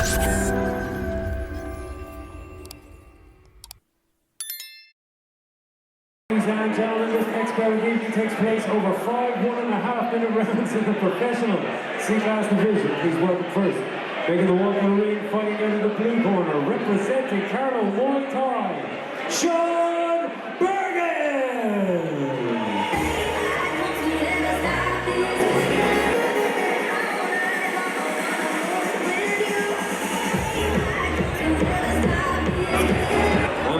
Ladies and gentlemen, this next bout of evening takes place over 5 1.5-minute rounds in the professional C-Class division. Please welcome first, making the walk in the ring, fighting out of the blue corner, representing Carlow, Muay Thai, Sean Bergin!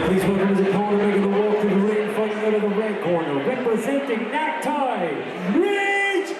Please welcome his opponent, making the walk to the ring, fighting out of the red corner, representing Necktie, Reece!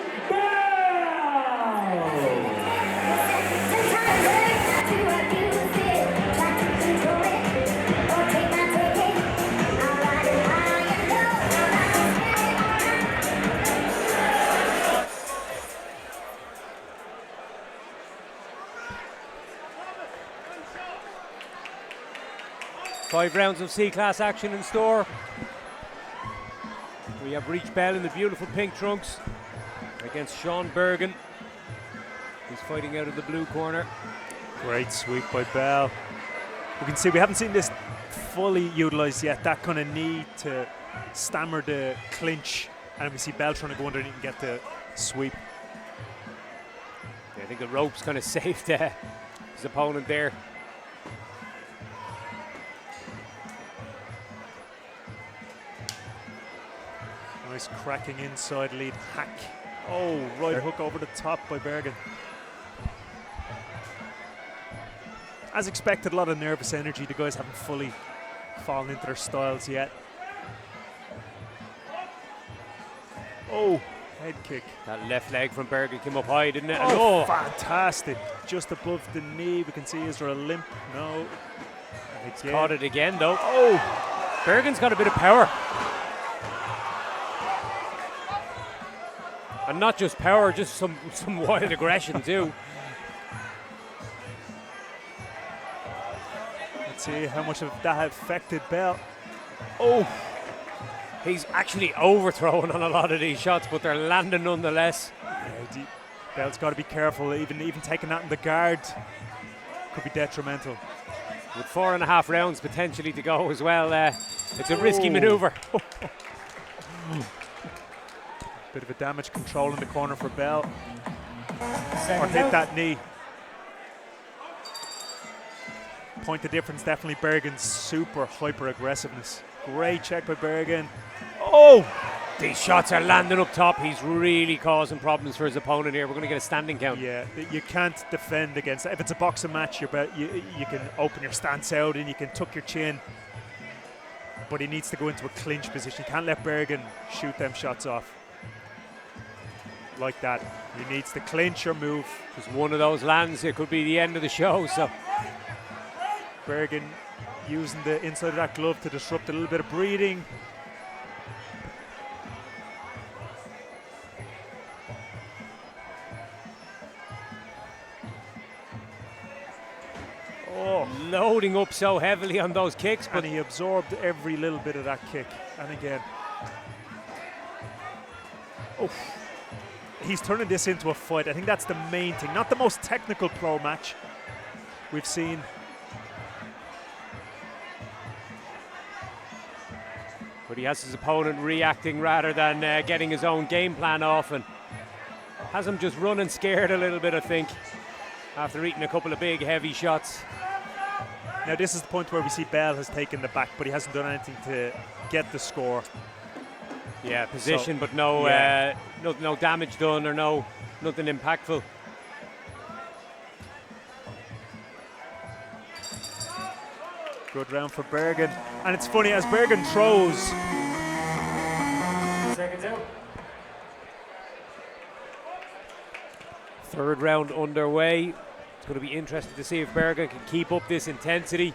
Five rounds of C-Class action in store. We have Reece in the beautiful pink trunks against Sean Bergin. He's fighting out of the blue corner. Great sweep by Bell. We can see we haven't seen this fully utilised yet, that kind of need to stammer the clinch, and we see Bell trying to go underneath and get the sweep. Yeah, I think the ropes kind of saved his opponent there. Nice cracking inside lead hack. Oh, right hook over the top by Bergin. As expected, a lot of nervous energy. The guys haven't fully fallen into their styles yet. Oh, head kick. That left leg from Bergin came up high, didn't it? Oh, fantastic. Just above the knee. We can see, is there a limp? No. It's caught it again, though. Oh, Bergin's got a bit of power. And not just power, just some wild aggression too. Let's see how much of that affected Bell. Oh, he's actually overthrowing on a lot of these shots, but they're landing nonetheless. Yeah, Bell's got to be careful. Even taking that in the guard could be detrimental. With 4.5 rounds potentially to go as well, it's a risky manoeuvre. Bit of a damage control in the corner for Bell. Or hit that knee. Point of difference, definitely Bergin's super hyper aggressiveness. Great check by Bergin. Oh! These shots are landing up top. He's really causing problems for his opponent here. We're going to get a standing count. Yeah, you can't defend against that. If it's a boxing match, you can open your stance out and you can tuck your chin. But he needs to go into a clinch position. You can't let Bergin shoot them shots off like that. He needs to clinch or move. Because one of those lands, it could be the end of the show. So Bergin using the inside of that glove to disrupt a little bit of breathing. Oh, loading up so heavily on those kicks, but he absorbed every little bit of that kick. And again, oh. He's turning this into a fight. I think that's the main thing. Not the most technical pro match we've seen. But he has his opponent reacting rather than getting his own game plan off, and has him just running scared a little bit, I think, after eating a couple of big, heavy shots. Now this is the point where we see Bell has taken the back, but he hasn't done anything to get the score. Yeah, position, but no, no damage done or nothing impactful. Good round for Bergin, and it's funny as Bergin throws. Seconds out. Third round underway. It's going to be interesting to see if Bergin can keep up this intensity.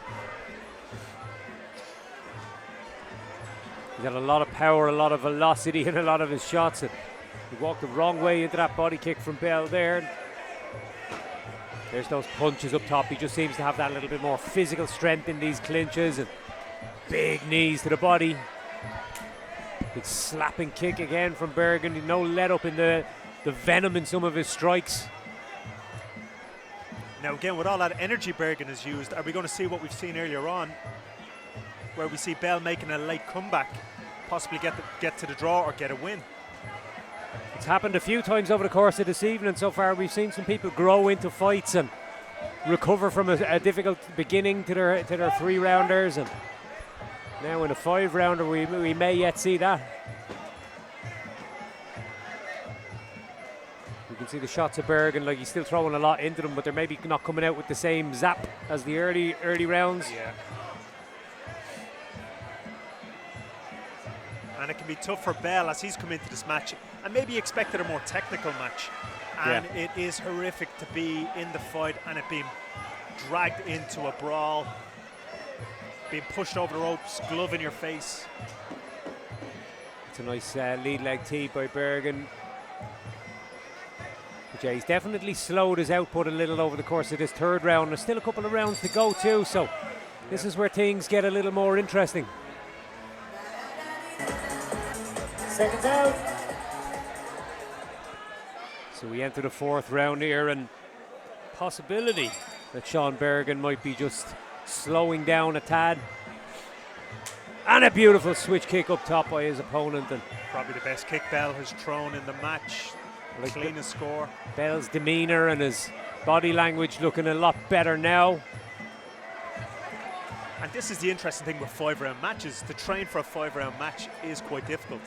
He's got a lot of power, a lot of velocity in a lot of his shots. And he walked the wrong way into that body kick from Bell there. There's those punches up top. He just seems to have that little bit more physical strength in these clinches, and big knees to the body. Big slapping kick again from Bergin. No let up in the venom in some of his strikes. Now again, with all that energy Bergin has used, are we going to see what we've seen earlier on, where we see Bell making a late comeback, possibly get to the draw or get a win? It's happened a few times over the course of this evening so far. We've seen some people grow into fights and recover from a difficult beginning to their 3-rounders, and now in a 5-rounder we may yet see that. You can see the shots of Bergin, like he's still throwing a lot into them, but they're maybe not coming out with the same zap as the early rounds. Yeah. And it can be tough for Bell as he's come into this match and maybe expected a more technical match. And it is horrific to be in the fight and it being dragged into a brawl, being pushed over the ropes, glove in your face. It's a nice lead leg tee by Bergin. But yeah, he's definitely slowed his output a little over the course of this 3rd round. There's still a couple of rounds to go too, so this is where things get a little more interesting. Seconds out. So we enter the 4th round here, and possibility that Sean Bergin might be just slowing down a tad. And a beautiful switch kick up top by his opponent. And probably the best kick Bell has thrown in the match. Like cleanest score. Bell's demeanour and his body language looking a lot better now. And this is the interesting thing with 5-round matches. To train for a 5-round match is quite difficult.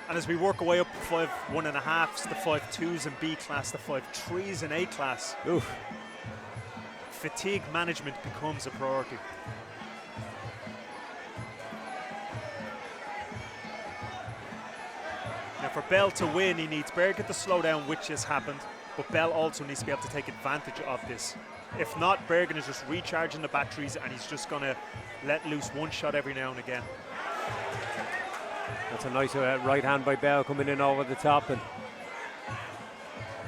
And as we work our way up to 5 1.5s, the 5 2s in B class, the 5 3s in A class, fatigue management becomes a priority. Now for Bell to win, he needs Bergin to slow down, which has happened, but Bell also needs to be able to take advantage of this. If not, Bergin is just recharging the batteries and he's just going to let loose one shot every now and again. That's a nice right hand by Bell coming in over the top. And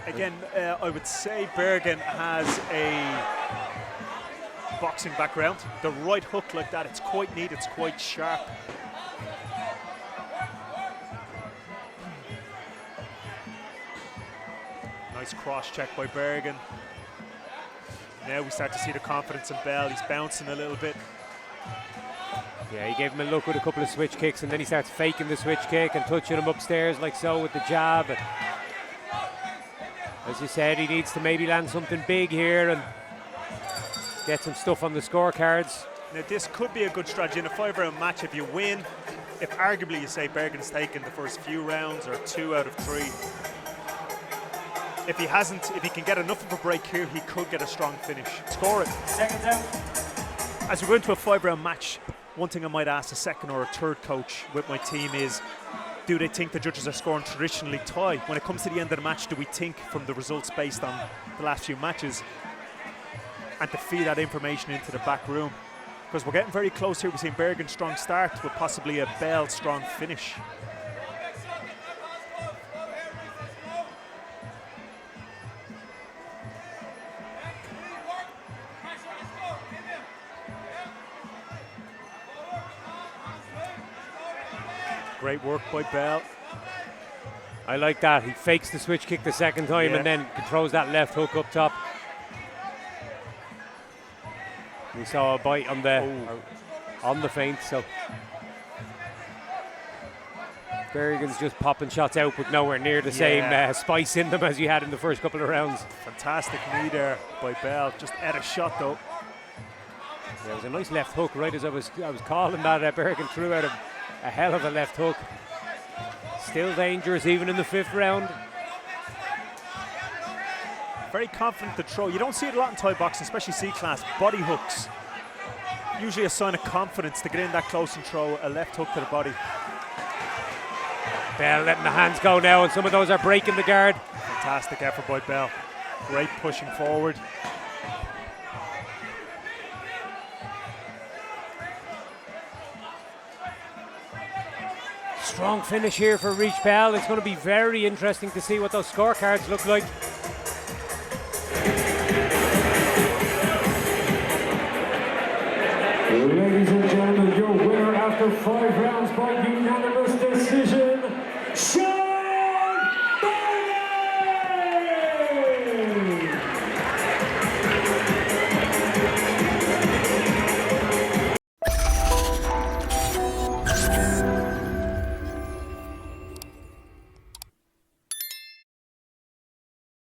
again, I would say Bergin has a boxing background. The right hook like that, it's quite neat, it's quite sharp. Nice cross check by Bergin. Now we start to see the confidence in Bell. He's bouncing a little bit. Yeah, he gave him a look with a couple of switch kicks, and then he starts faking the switch kick and touching him upstairs like so with the jab. And as you said, he needs to maybe land something big here and get some stuff on the scorecards. Now this could be a good strategy in a 5-round match if you win. If arguably you say Bergin's taken the first few rounds or 2 out of 3. If he hasn't, if he can get enough of a break here, he could get a strong finish. Score it. Seconds out. As we go into a 5-round match, one thing I might ask a 2nd or a 3rd coach with my team is, do they think the judges are scoring traditionally tie? When it comes to the end of the match, do we think from the results based on the last few matches? And to feed that information into the back room. Because we're getting very close here. We've seen Bergin strong start with possibly a Bell strong finish. Great work by Bell. I like that. He fakes the switch kick the 2nd time and then throws that left hook up top. We saw a bite on the feint, so Bergin's just popping shots out, but nowhere near the same spice in them as you had in the first couple of rounds. Fantastic knee there by Bell. Just at a shot though. Yeah, it was a nice left hook right as I was calling that. Bergin threw out a hell of a left hook. Still dangerous even in the 5th round. Very confident to throw. You don't see it a lot in Thai boxing, especially C-class. Body hooks. Usually a sign of confidence to get in that close and throw a left hook to the body. Bell letting the hands go now, and some of those are breaking the guard. Fantastic effort by Bell. Great pushing forward. Strong finish here for Reece Bell. It's going to be very interesting to see what those scorecards look like. Ladies and gentlemen, your winner after 5 rounds by unanimous decision.